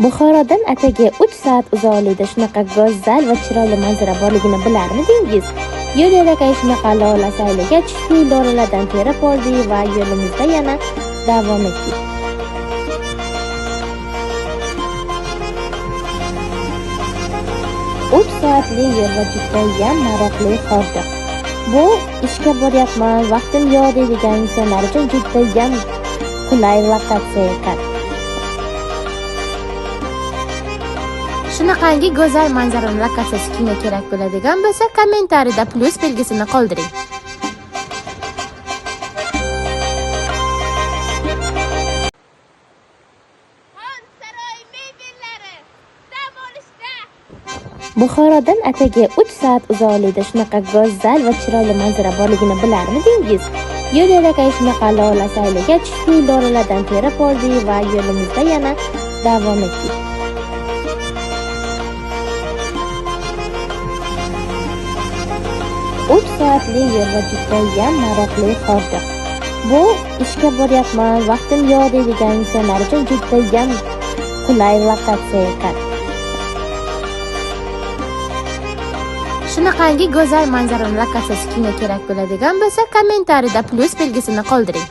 Buxorodan Ataga 3 soat uzoqlikda shunaqa go'zal va chiroyli manzara borligini bilarmidingiz? Yo'l yo'lakay shunaqa lola sayliga tushdi, lolardan terib oldik va yo'limizda yana davom etdik. Uch soatli yo'l va judayam maroqli hordiq. Bu ishga boryapman, vaqtim yo'q deydigan insonlar uchun judayam qulay lokatsiya ekan. Shunaqangi go'zal manzarani lokatsiyasi kimga kerak bo'ladigan bo'lsa, kommentariyada plus belgisini qoldiring. Buxorodan Ataga 3 soat uzoqlikda shunaqa go'zal va chiroyli manzara borligini bilarmidingiz? Yo'l yo'lakay shunaqa lola sayliga tushdi, lolardan terib oldik va yo'limizda yana davom etdik. Uch soatli yo'l va judayam maroqli hordiq. Bu ishga boryapman, vaqtim yo'q deydigan insonlar uchun judayam qulay lokatsiya ekan. Shunaqangi go'zal manzarani lokatsiyasi kimga kerak bo'ladigan bo'lsa, kommentariyada plus belgisini qoldiring.